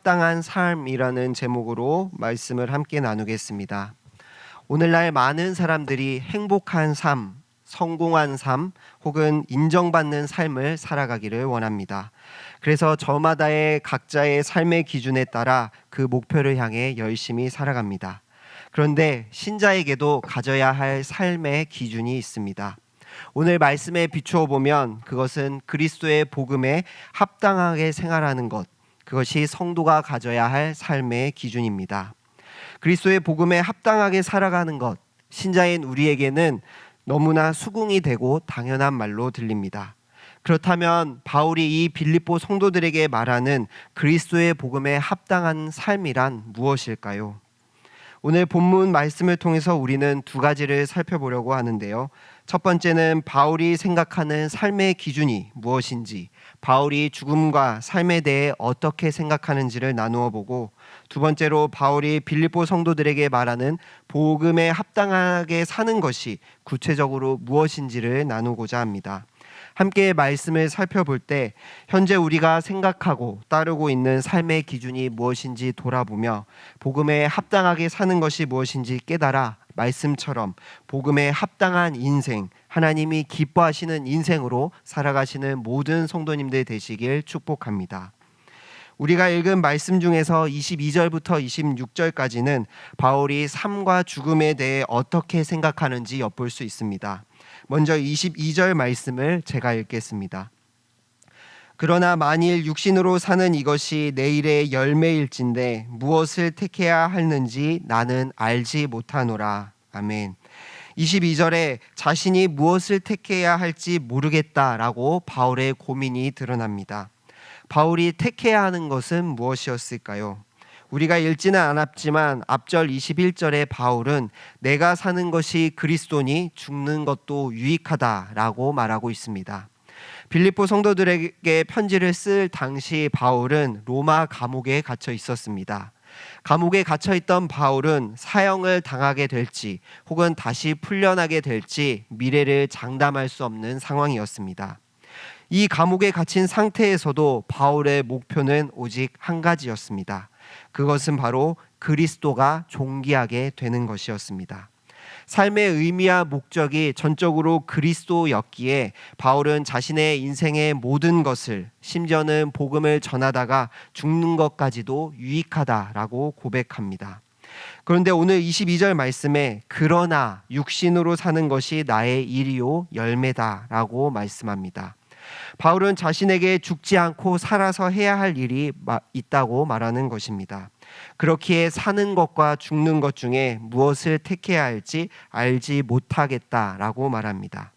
합당한 삶이라는 제목으로 말씀을 함께 나누겠습니다. 오늘날 많은 사람들이 행복한 삶, 성공한 삶, 혹은 인정받는 삶을 살아가기를 원합니다. 그래서 저마다의 각자의 삶의 기준에 따라 그 목표를 향해 열심히 살아갑니다. 그런데 신자에게도 가져야 할 삶의 기준이 있습니다. 오늘 말씀에 비추어 보면 그것은 그리스도의 복음에 합당하게 생활하는 것, 그것이 성도가 가져야 할 삶의 기준입니다. 그리스도의 복음에 합당하게 살아가는 것, 신자인 우리에게는 너무나 수긍이 되고 당연한 말로 들립니다. 그렇다면 바울이 이 빌립보 성도들에게 말하는 그리스도의 복음에 합당한 삶이란 무엇일까요? 오늘 본문 말씀을 통해서 우리는 두 가지를 살펴보려고 하는데요. 첫 번째는 바울이 생각하는 삶의 기준이 무엇인지, 바울이 죽음과 삶에 대해 어떻게 생각하는지를 나누어 보고, 두 번째로 바울이 빌립보 성도들에게 말하는 복음에 합당하게 사는 것이 구체적으로 무엇인지를 나누고자 합니다. 함께 말씀을 살펴볼 때 현재 우리가 생각하고 따르고 있는 삶의 기준이 무엇인지 돌아보며 복음에 합당하게 사는 것이 무엇인지 깨달아 말씀처럼 복음에 합당한 인생, 하나님이 기뻐하시는 인생으로 살아가시는 모든 성도님들 되시길 축복합니다. 우리가 읽은 말씀 중에서 22절부터 26절까지는 바울이 삶과 죽음에 대해 어떻게 생각하는지 엿볼 수 있습니다. 먼저 22절 말씀을 제가 읽겠습니다. 그러나 만일 육신으로 사는 이것이 내일의 열매일진데 무엇을 택해야 하는지 나는 알지 못하노라. 아멘. 22절에 자신이 무엇을 택해야 할지 모르겠다라고 바울의 고민이 드러납니다. 바울이 택해야 하는 것은 무엇이었을까요? 우리가 읽지는 않았지만 앞절 21절에 바울은 내가 사는 것이 그리스도니 죽는 것도 유익하다라고 말하고 있습니다. 빌립보 성도들에게 편지를 쓸 당시 바울은 로마 감옥에 갇혀 있었습니다. 감옥에 갇혀 있던 바울은 사형을 당하게 될지 혹은 다시 풀려나게 될지 미래를 장담할 수 없는 상황이었습니다. 이 감옥에 갇힌 상태에서도 바울의 목표는 오직 한 가지였습니다. 그것은 바로 그리스도가 존귀하게 되는 것이었습니다. 삶의 의미와 목적이 전적으로 그리스도였기에 바울은 자신의 인생의 모든 것을, 심지어는 복음을 전하다가 죽는 것까지도 유익하다라고 고백합니다. 그런데 오늘 22절 말씀에 그러나 육신으로 사는 것이 나의 일이요 열매다라고 말씀합니다. 바울은 자신에게 죽지 않고 살아서 해야 할 일이 있다고 말하는 것입니다. 그렇기에 사는 것과 죽는 것 중에 무엇을 택해야 할지 알지 못하겠다라고 말합니다.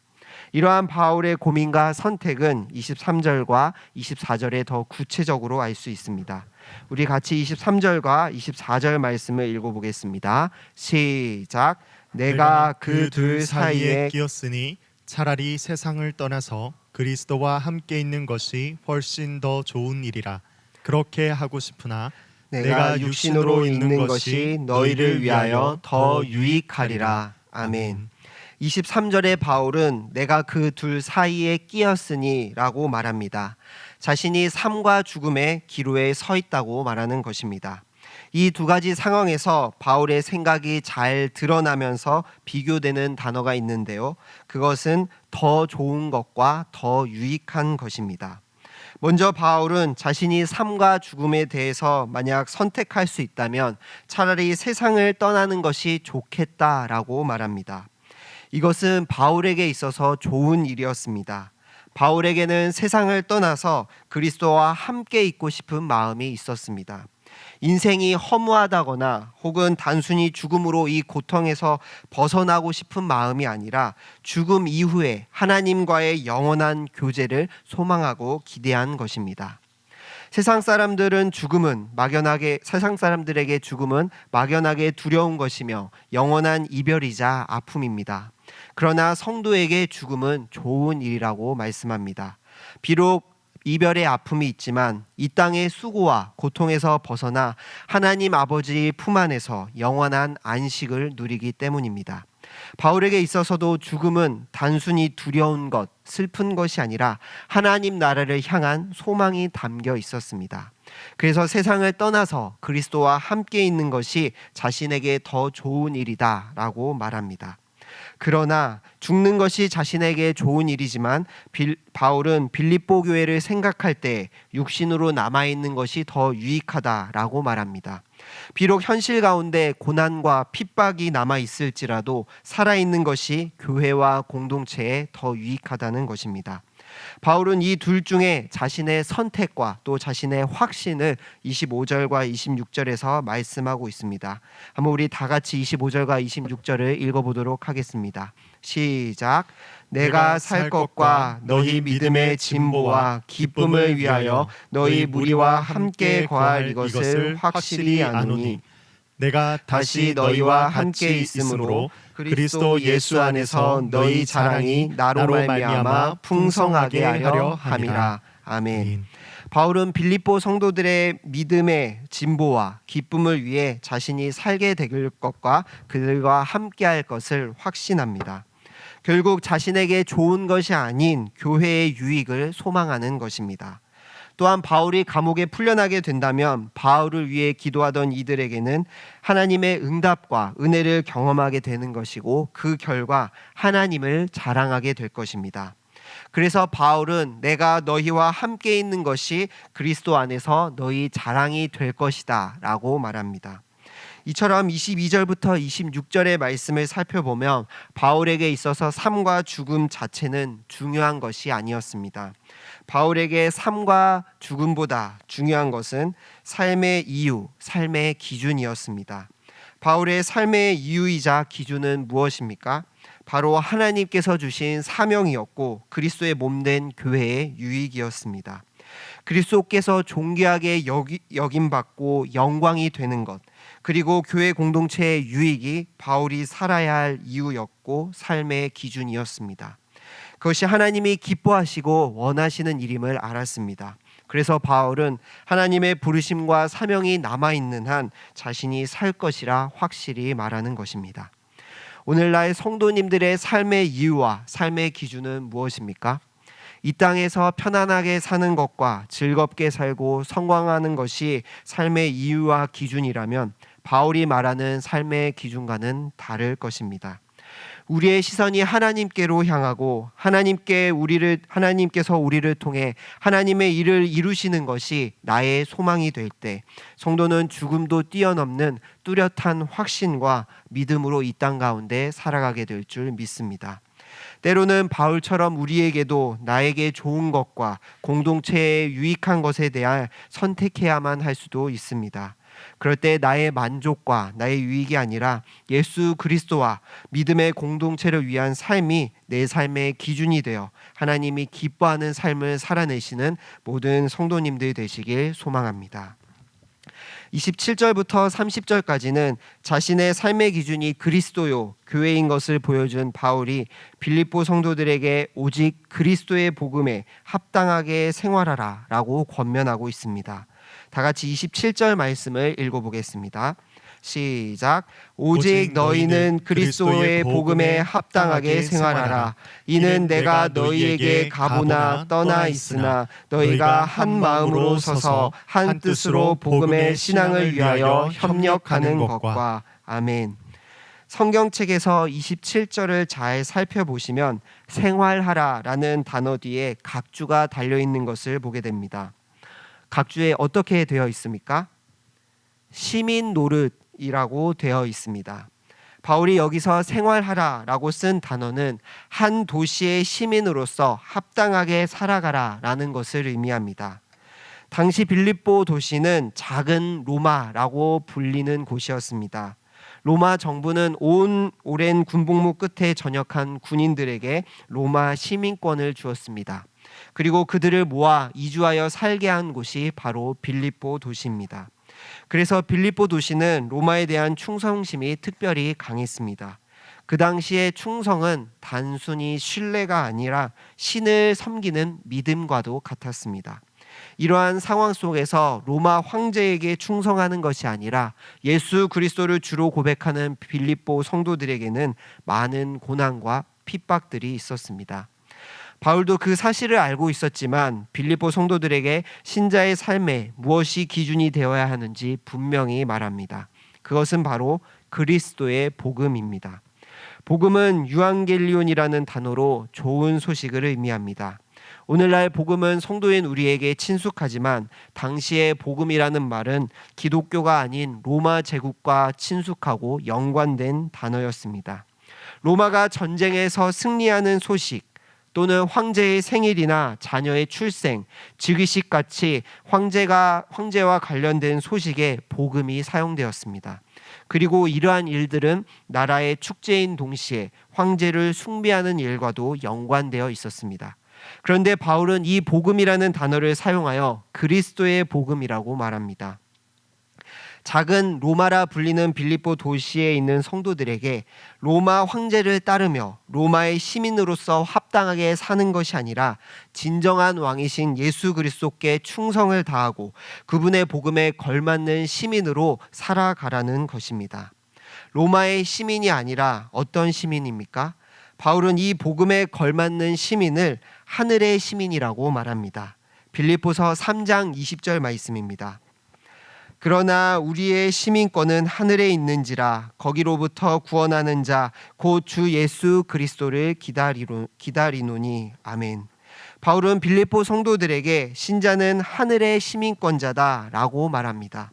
이러한 바울의 고민과 선택은 23절과 24절에 더 구체적으로 알 수 있습니다. 우리 같이 23절과 24절 말씀을 읽어보겠습니다. 시작. 내가 그 둘 사이에 끼었으니 차라리 세상을 떠나서 그리스도와 함께 있는 것이 훨씬 더 좋은 일이라. 그렇게 하고 싶으나 내가 육신으로 있는 것이 너희를 위하여 더 유익하리라. 아멘. 23절에 바울은 내가 그 둘 사이에 끼었으니 라고 말합니다. 자신이 삶과 죽음의 기로에 서 있다고 말하는 것입니다. 이 두 가지 상황에서 바울의 생각이 잘 드러나면서 비교되는 단어가 있는데요. 그것은 더 좋은 것과 더 유익한 것입니다. 먼저 바울은 자신이 삶과 죽음에 대해서 만약 선택할 수 있다면 차라리 세상을 떠나는 것이 좋겠다라고 말합니다. 이것은 바울에게 있어서 좋은 일이었습니다. 바울에게는 세상을 떠나서 그리스도와 함께 있고 싶은 마음이 있었습니다. 인생이 허무하다거나 혹은 단순히 죽음으로 이 고통에서 벗어나고 싶은 마음이 아니라 죽음 이후에 하나님과의 영원한 교제를 소망하고 기대한 것입니다. 세상 사람들에게 죽음은 막연하게 두려운 것이며 영원한 이별이자 아픔입니다. 그러나 성도에게 죽음은 좋은 일이라고 말씀합니다. 비록 이별의 아픔이 있지만 이 땅의 수고와 고통에서 벗어나 하나님 아버지의 품 안에서 영원한 안식을 누리기 때문입니다. 바울에게 있어서도 죽음은 단순히 두려운 것, 슬픈 것이 아니라 하나님 나라를 향한 소망이 담겨 있었습니다. 그래서 세상을 떠나서 그리스도와 함께 있는 것이 자신에게 더 좋은 일이다라고 말합니다. 그러나 죽는 것이 자신에게 좋은 일이지만 바울은 빌립보 교회를 생각할 때 육신으로 남아있는 것이 더 유익하다라고 말합니다. 비록 현실 가운데 고난과 핍박이 남아있을지라도 살아있는 것이 교회와 공동체에 더 유익하다는 것입니다. 바울은 이 둘 중에 자신의 선택과 또 자신의 확신을 25절과 26절에서 말씀하고 있습니다. 한번 우리 다 같이 25절과 26절을 읽어보도록 하겠습니다. 시작. 내가 살 것과 너희 믿음의 진보와 기쁨을 위하여 너희 무리와 함께 거할 이것을 확실히 아노니 내가 다시 너희와 함께 있으므로 그리스도 예수 안에서 너희 자랑이 나로 말미암아 풍성하게 하려 함이라. 아멘. 바울은 빌립보 성도들의 믿음의 진보와 기쁨을 위해 자신이 살게 될 것과 그들과 함께할 것을 확신합니다. 결국 자신에게 좋은 것이 아닌 교회의 유익을 소망하는 것입니다. 또한 바울이 감옥에 풀려나게 된다면 바울을 위해 기도하던 이들에게는 하나님의 응답과 은혜를 경험하게 되는 것이고 그 결과 하나님을 자랑하게 될 것입니다. 그래서 바울은 내가 너희와 함께 있는 것이 그리스도 안에서 너희 자랑이 될 것이다 라고 말합니다. 이처럼 22절부터 26절의 말씀을 살펴보면 바울에게 있어서 삶과 죽음 자체는 중요한 것이 아니었습니다. 바울에게 삶과 죽음보다 중요한 것은 삶의 이유, 삶의 기준이었습니다. 바울의 삶의 이유이자 기준은 무엇입니까? 바로 하나님께서 주신 사명이었고 그리스도의 몸된 교회의 유익이었습니다. 그리스도께서 존귀하게 여김받고 영광이 되는 것, 그리고 교회 공동체의 유익이 바울이 살아야 할 이유였고 삶의 기준이었습니다. 그것이 하나님이 기뻐하시고 원하시는 일임을 알았습니다. 그래서 바울은 하나님의 부르심과 사명이 남아있는 한 자신이 살 것이라 확실히 말하는 것입니다. 오늘날 성도님들의 삶의 이유와 삶의 기준은 무엇입니까? 이 땅에서 편안하게 사는 것과 즐겁게 살고 성공하는 것이 삶의 이유와 기준이라면 바울이 말하는 삶의 기준과는 다를 것입니다. 우리의 시선이 하나님께로 향하고 하나님께서 우리를 통해 하나님의 일을 이루시는 것이 나의 소망이 될 때 성도는 죽음도 뛰어넘는 뚜렷한 확신과 믿음으로 이 땅 가운데 살아가게 될 줄 믿습니다. 때로는 바울처럼 우리에게도 나에게 좋은 것과 공동체에 유익한 것에 대해 선택해야만 할 수도 있습니다. 그럴 때 나의 만족과 나의 유익이 아니라 예수 그리스도와 믿음의 공동체를 위한 삶이 내 삶의 기준이 되어 하나님이 기뻐하는 삶을 살아내시는 모든 성도님들 되시길 소망합니다. 27절부터 30절까지는 자신의 삶의 기준이 그리스도요 교회인 것을 보여준 바울이 빌립보 성도들에게 오직 그리스도의 복음에 합당하게 생활하라 라고 권면하고 있습니다. 다 같이 27절 말씀을 읽어보겠습니다. 시작. 오직 너희는 그리스도의 복음에 합당하게 생활하라. 이는 내가 너희에게 가보나 떠나 있으나 너희가 한 마음으로 서서 한 뜻으로 복음의 신앙을 위하여 협력하는 것과. 아멘. 성경책에서 27절을 잘 살펴보시면 생활하라라는 단어 뒤에 각주가 달려있는 것을 보게 됩니다. 각주에 어떻게 되어 있습니까? 시민 노릇이라고 되어 있습니다. 바울이 여기서 생활하라라고 쓴 단어는 한 도시의 시민으로서 합당하게 살아가라라는 것을 의미합니다. 당시 빌립보 도시는 작은 로마라고 불리는 곳이었습니다. 로마 정부는 오랜 군복무 끝에 전역한 군인들에게 로마 시민권을 주었습니다. 그리고 그들을 모아 이주하여 살게 한 곳이 바로 빌립보 도시입니다. 그래서 빌립보 도시는 로마에 대한 충성심이 특별히 강했습니다. 그 당시의 충성은 단순히 신뢰가 아니라 신을 섬기는 믿음과도 같았습니다. 이러한 상황 속에서 로마 황제에게 충성하는 것이 아니라 예수 그리스도를 주로 고백하는 빌립보 성도들에게는 많은 고난과 핍박들이 있었습니다. 바울도 그 사실을 알고 있었지만 빌립보 성도들에게 신자의 삶에 무엇이 기준이 되어야 하는지 분명히 말합니다. 그것은 바로 그리스도의 복음입니다. 복음은 유앙겔리온이라는 단어로 좋은 소식을 의미합니다. 오늘날 복음은 성도인 우리에게 친숙하지만 당시의 복음이라는 말은 기독교가 아닌 로마 제국과 친숙하고 연관된 단어였습니다. 로마가 전쟁에서 승리하는 소식 또는 황제의 생일이나 자녀의 출생, 즉위식 같이 황제와 관련된 소식에 복음이 사용되었습니다. 그리고 이러한 일들은 나라의 축제인 동시에 황제를 숭배하는 일과도 연관되어 있었습니다. 그런데 바울은 이 복음이라는 단어를 사용하여 그리스도의 복음이라고 말합니다. 작은 로마라 불리는 빌립보 도시에 있는 성도들에게 로마 황제를 따르며 로마의 시민으로서 합당하게 사는 것이 아니라 진정한 왕이신 예수 그리스도께 충성을 다하고 그분의 복음에 걸맞는 시민으로 살아가라는 것입니다. 로마의 시민이 아니라 어떤 시민입니까? 바울은 이 복음에 걸맞는 시민을 하늘의 시민이라고 말합니다. 빌립보서 3장 20절 말씀입니다. 그러나 우리의 시민권은 하늘에 있는지라 거기로부터 구원하는 자 곧 주 예수 그리스도를 기다리노니. 아멘. 바울은 빌립보 성도들에게 신자는 하늘의 시민권자다라고 말합니다.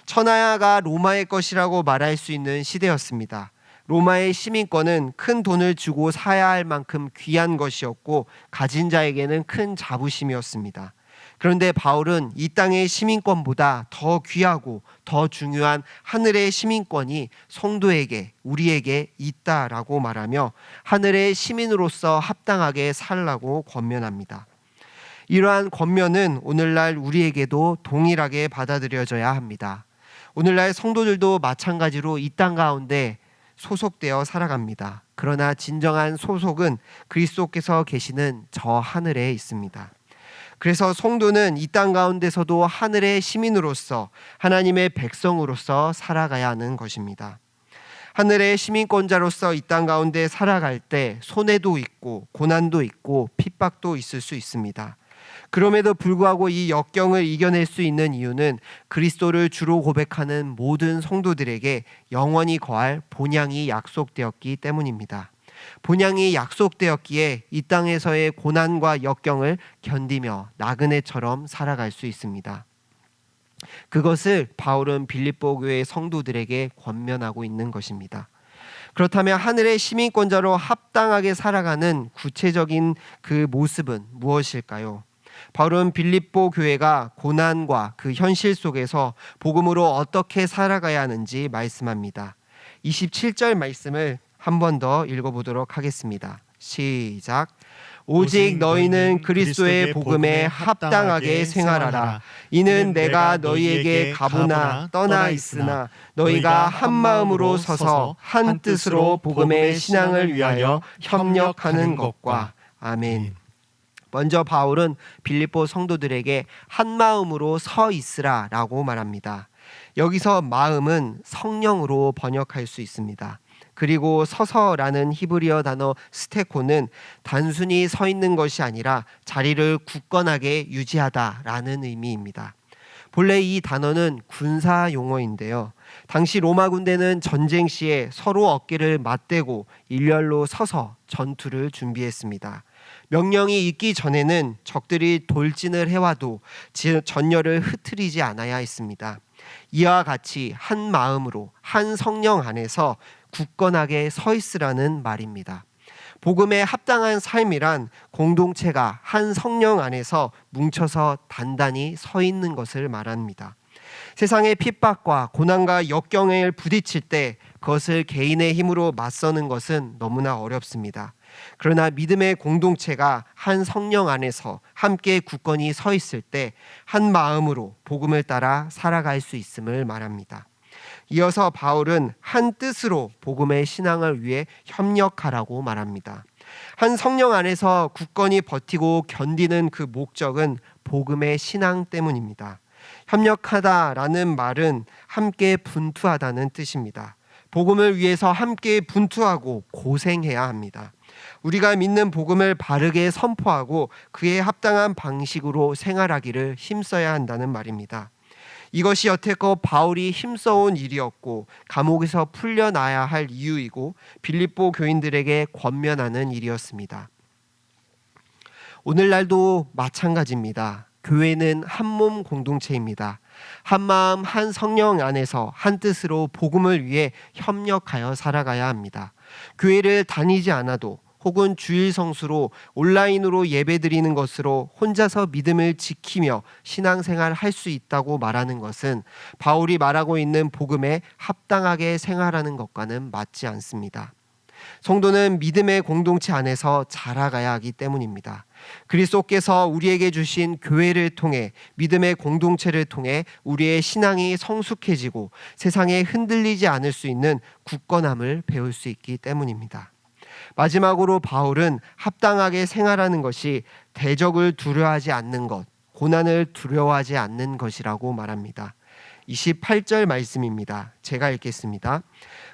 천하가 로마의 것이라고 말할 수 있는 시대였습니다. 로마의 시민권은 큰 돈을 주고 사야 할 만큼 귀한 것이었고 가진 자에게는 큰 자부심이었습니다. 그런데 바울은 이 땅의 시민권보다 더 귀하고 더 중요한 하늘의 시민권이 성도에게, 우리에게 있다라고 말하며 하늘의 시민으로서 합당하게 살라고 권면합니다. 이러한 권면은 오늘날 우리에게도 동일하게 받아들여져야 합니다. 오늘날 성도들도 마찬가지로 이 땅 가운데 소속되어 살아갑니다. 그러나 진정한 소속은 그리스도께서 계시는 저 하늘에 있습니다. 그래서 성도는 이 땅 가운데서도 하늘의 시민으로서 하나님의 백성으로서 살아가야 하는 것입니다. 하늘의 시민권자로서 이 땅 가운데 살아갈 때 손해도 있고 고난도 있고 핍박도 있을 수 있습니다. 그럼에도 불구하고 이 역경을 이겨낼 수 있는 이유는 그리스도를 주로 고백하는 모든 성도들에게 영원히 거할 본향이 약속되었기 때문입니다. 본향이 약속되었기에 이 땅에서의 고난과 역경을 견디며 나그네처럼 살아갈 수 있습니다. 그것을 바울은 빌립보 교회 성도들에게 권면하고 있는 것입니다. 그렇다면 하늘의 시민권자로 합당하게 살아가는 구체적인 그 모습은 무엇일까요? 바울은 빌립보 교회가 고난과 그 현실 속에서 복음으로 어떻게 살아가야 하는지 말씀합니다. 27절 말씀을 한 번 더 읽어보도록 하겠습니다. 시작. 오직 너희는 그리스도의 복음에 합당하게 생활하라. 이는 내가 너희에게 가보나 떠나 있으나 너희가 한 마음으로 서서 한 뜻으로 복음의 신앙을 위하여 협력하는 것과. 아멘. 먼저 바울은 빌립보 성도들에게 한 마음으로 서 있으라라고 말합니다. 여기서 마음은 성령으로 번역할 수 있습니다. 그리고 서서라는 히브리어 단어 스테코는 단순히 서 있는 것이 아니라 자리를 굳건하게 유지하다라는 의미입니다. 본래 이 단어는 군사 용어인데요. 당시 로마 군대는 전쟁 시에 서로 어깨를 맞대고 일렬로 서서 전투를 준비했습니다. 명령이 있기 전에는 적들이 돌진을 해와도 전열을 흐트리지 않아야 했습니다. 이와 같이 한 마음으로 한 성령 안에서 굳건하게 서 있으라는 말입니다. 복음에 합당한 삶이란 공동체가 한 성령 안에서 뭉쳐서 단단히 서 있는 것을 말합니다. 세상의 핍박과 고난과 역경에 부딪힐 때 그것을 개인의 힘으로 맞서는 것은 너무나 어렵습니다. 그러나 믿음의 공동체가 한 성령 안에서 함께 굳건히 서 있을 때 한 마음으로 복음을 따라 살아갈 수 있음을 말합니다. 이어서 바울은 한 뜻으로 복음의 신앙을 위해 협력하라고 말합니다. 한 성령 안에서 굳건히 버티고 견디는 그 목적은 복음의 신앙 때문입니다. 협력하다라는 말은 함께 분투하다는 뜻입니다. 복음을 위해서 함께 분투하고 고생해야 합니다. 우리가 믿는 복음을 바르게 선포하고 그에 합당한 방식으로 생활하기를 힘써야 한다는 말입니다. 이것이 여태껏 바울이 힘써온 일이었고 감옥에서 풀려나야 할 이유이고 빌립보 교인들에게 권면하는 일이었습니다. 오늘날도 마찬가지입니다. 교회는 한 몸 공동체입니다. 한 마음 한 성령 안에서 한 뜻으로 복음을 위해 협력하여 살아가야 합니다. 교회를 다니지 않아도 혹은 주일 성수로 온라인으로 예배드리는 것으로 혼자서 믿음을 지키며 신앙생활 할 수 있다고 말하는 것은 바울이 말하고 있는 복음에 합당하게 생활하는 것과는 맞지 않습니다. 성도는 믿음의 공동체 안에서 자라가야 하기 때문입니다. 그리스도께서 우리에게 주신 교회를 통해 믿음의 공동체를 통해 우리의 신앙이 성숙해지고 세상에 흔들리지 않을 수 있는 굳건함을 배울 수 있기 때문입니다. 마지막으로 바울은 합당하게 생활하는 것이 대적을 두려워하지 않는 것, 고난을 두려워하지 않는 것이라고 말합니다. 28절 말씀입니다. 제가 읽겠습니다.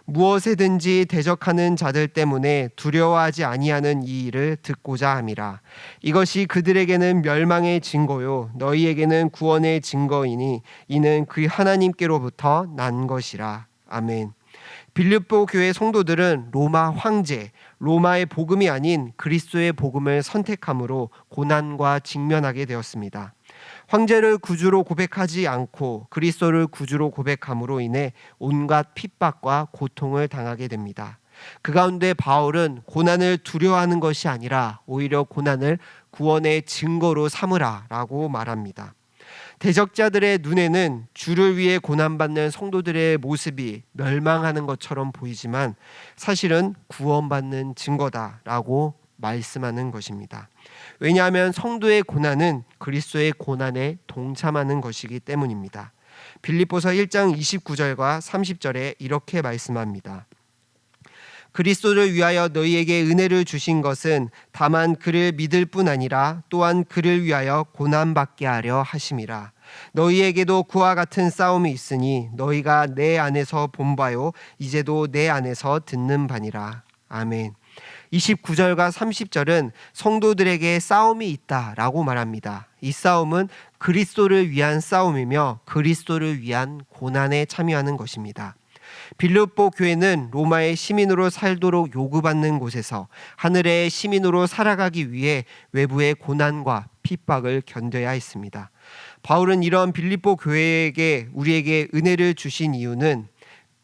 무엇에든지 대적하는 자들 때문에 두려워하지 아니하는 이 일을 듣고자 함이라. 이것이 그들에게는 멸망의 증거요 너희에게는 구원의 증거이니 이는 그 하나님께로부터 난 것이라. 아멘. 빌립보 교회 성도들은 로마 황제, 로마의 복음이 아닌 그리스도의 복음을 선택함으로 고난과 직면하게 되었습니다. 황제를 구주로 고백하지 않고 그리스도를 구주로 고백함으로 인해 온갖 핍박과 고통을 당하게 됩니다. 그 가운데 바울은 고난을 두려워하는 것이 아니라 오히려 고난을 구원의 증거로 삼으라라고 말합니다. 대적자들의 눈에는 주를 위해 고난받는 성도들의 모습이 멸망하는 것처럼 보이지만 사실은 구원받는 증거다라고 말씀하는 것입니다. 왜냐하면 성도의 고난은 그리스도의 고난에 동참하는 것이기 때문입니다. 빌립보서 1장 29절과 30절에 이렇게 말씀합니다. 그리스도를 위하여 너희에게 은혜를 주신 것은 다만 그를 믿을 뿐 아니라 또한 그를 위하여 고난받게 하려 하심이라. 너희에게도 그와 같은 싸움이 있으니 너희가 내 안에서 본 바요 이제도 내 안에서 듣는 바니라. 아멘. 29절과 30절은 성도들에게 싸움이 있다라고 말합니다. 이 싸움은 그리스도를 위한 싸움이며 그리스도를 위한 고난에 참여하는 것입니다. 빌립보 교회는 로마의 시민으로 살도록 요구받는 곳에서 하늘의 시민으로 살아가기 위해 외부의 고난과 핍박을 견뎌야 했습니다. 바울은 이런 빌립보 교회에게 우리에게 은혜를 주신 이유는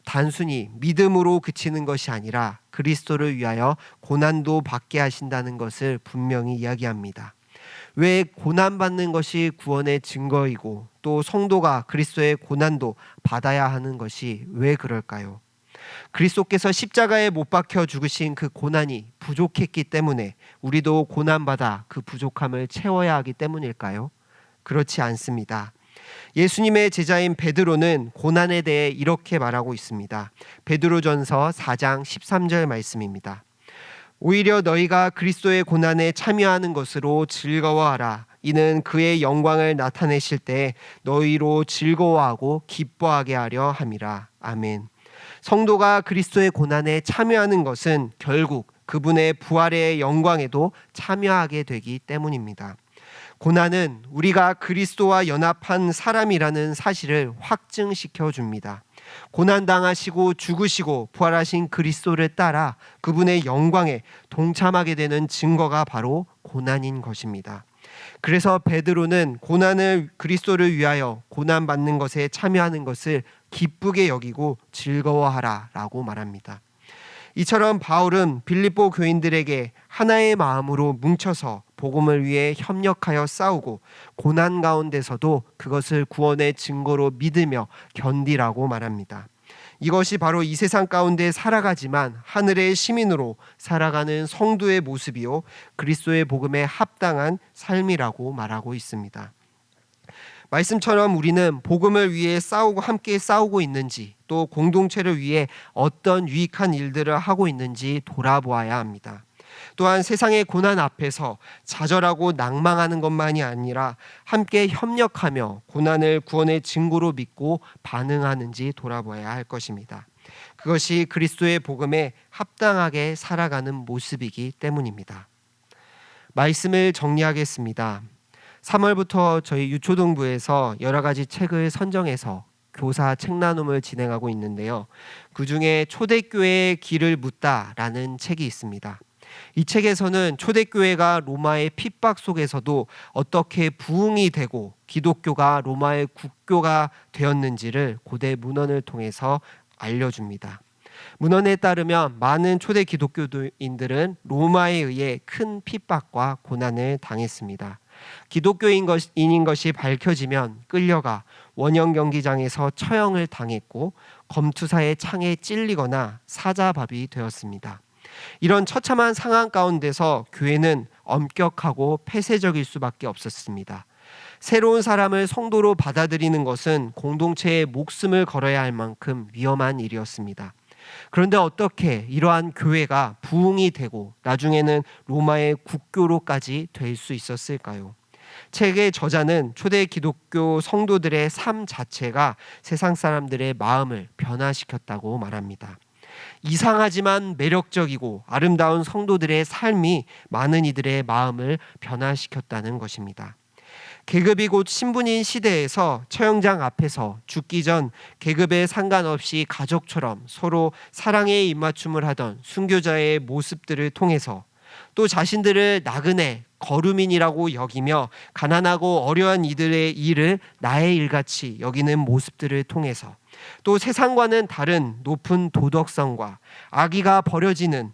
단순히 믿음으로 그치는 것이 아니라 그리스도를 위하여 고난도 받게 하신다는 것을 분명히 이야기합니다. 왜 고난받는 것이 구원의 증거이고 또 성도가 그리스도의 고난도 받아야 하는 것이 왜 그럴까요? 그리스도께서 십자가에 못 박혀 죽으신 그 고난이 부족했기 때문에 우리도 고난받아 그 부족함을 채워야 하기 때문일까요? 그렇지 않습니다. 예수님의 제자인 베드로는 고난에 대해 이렇게 말하고 있습니다. 베드로전서 4장 13절 말씀입니다. 오히려 너희가 그리스도의 고난에 참여하는 것으로 즐거워하라. 이는 그의 영광을 나타내실 때 너희로 즐거워하고 기뻐하게 하려 함이라. 아멘. 성도가 그리스도의 고난에 참여하는 것은 결국 그분의 부활의 영광에도 참여하게 되기 때문입니다. 고난은 우리가 그리스도와 연합한 사람이라는 사실을 확증시켜 줍니다. 고난당하시고 죽으시고 부활하신 그리스도를 따라 그분의 영광에 동참하게 되는 증거가 바로 고난인 것입니다. 그래서 베드로는 고난을 그리스도를 위하여 고난받는 것에 참여하는 것을 기쁘게 여기고 즐거워하라라고 말합니다. 이처럼 바울은 빌립보 교인들에게 하나의 마음으로 뭉쳐서 복음을 위해 협력하여 싸우고 고난 가운데서도 그것을 구원의 증거로 믿으며 견디라고 말합니다. 이것이 바로 이 세상 가운데 살아가지만 하늘의 시민으로 살아가는 성도의 모습이요 그리스도의 복음에 합당한 삶이라고 말하고 있습니다. 말씀처럼 우리는 복음을 위해 싸우고 함께 싸우고 있는지 또 공동체를 위해 어떤 유익한 일들을 하고 있는지 돌아보아야 합니다. 또한 세상의 고난 앞에서 좌절하고 낭망하는 것만이 아니라 함께 협력하며 고난을 구원의 증거로 믿고 반응하는지 돌아봐야 할 것입니다. 그것이 그리스도의 복음에 합당하게 살아가는 모습이기 때문입니다. 말씀을 정리하겠습니다. 3월부터 저희 유초동부에서 여러 가지 책을 선정해서 교사 책 나눔을 진행하고 있는데요. 그중에 초대교회의 길을 묻다라는 책이 있습니다. 이 책에서는 초대교회가 로마의 핍박 속에서도 어떻게 부흥이 되고 기독교가 로마의 국교가 되었는지를 고대 문헌을 통해서 알려줍니다. 문헌에 따르면 많은 초대 기독교인들은 로마에 의해 큰 핍박과 고난을 당했습니다. 기독교인인 것이 밝혀지면 끌려가 원형 경기장에서 처형을 당했고 검투사의 창에 찔리거나 사자밥이 되었습니다. 이런 처참한 상황 가운데서 교회는 엄격하고 폐쇄적일 수밖에 없었습니다. 새로운 사람을 성도로 받아들이는 것은 공동체의 목숨을 걸어야 할 만큼 위험한 일이었습니다. 그런데 어떻게 이러한 교회가 부흥이 되고 나중에는 로마의 국교로까지 될 수 있었을까요? 책의 저자는 초대 기독교 성도들의 삶 자체가 세상 사람들의 마음을 변화시켰다고 말합니다. 이상하지만 매력적이고 아름다운 성도들의 삶이 많은 이들의 마음을 변화시켰다는 것입니다. 계급이 곧 신분인 시대에서 처형장 앞에서 죽기 전 계급에 상관없이 가족처럼 서로 사랑의 입맞춤을 하던 순교자의 모습들을 통해서 또 자신들을 나그네, 거루민이라고 여기며 가난하고 어려운 이들의 일을 나의 일같이 여기는 모습들을 통해서 또 세상과는 다른 높은 도덕성과 악의가 버려지는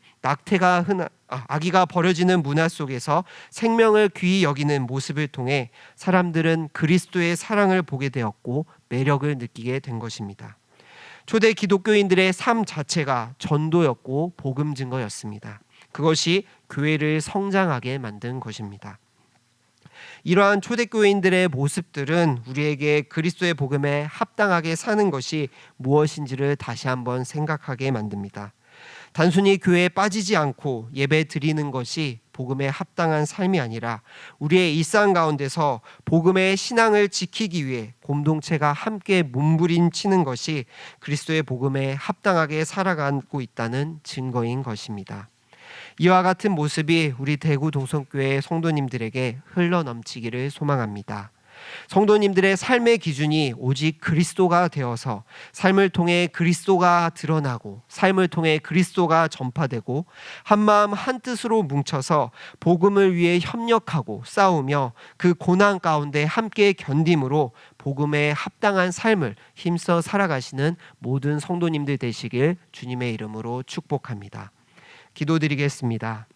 문화 속에서 생명을 귀히 여기는 모습을 통해 사람들은 그리스도의 사랑을 보게 되었고 매력을 느끼게 된 것입니다. 초대 기독교인들의 삶 자체가 전도였고 복음 증거였습니다. 그것이 교회를 성장하게 만든 것입니다. 이러한 초대교회인들의 모습들은 우리에게 그리스도의 복음에 합당하게 사는 것이 무엇인지를 다시 한번 생각하게 만듭니다. 단순히 교회에 빠지지 않고 예배 드리는 것이 복음에 합당한 삶이 아니라 우리의 일상 가운데서 복음의 신앙을 지키기 위해 공동체가 함께 몸부림치는 것이 그리스도의 복음에 합당하게 살아가고 있다는 증거인 것입니다. 이와 같은 모습이 우리 대구 동성교회 성도님들에게 흘러넘치기를 소망합니다. 성도님들의 삶의 기준이 오직 그리스도가 되어서 삶을 통해 그리스도가 드러나고 삶을 통해 그리스도가 전파되고 한마음 한뜻으로 뭉쳐서 복음을 위해 협력하고 싸우며 그 고난 가운데 함께 견딤으로 복음에 합당한 삶을 힘써 살아가시는 모든 성도님들 되시길 주님의 이름으로 축복합니다. 기도드리겠습니다.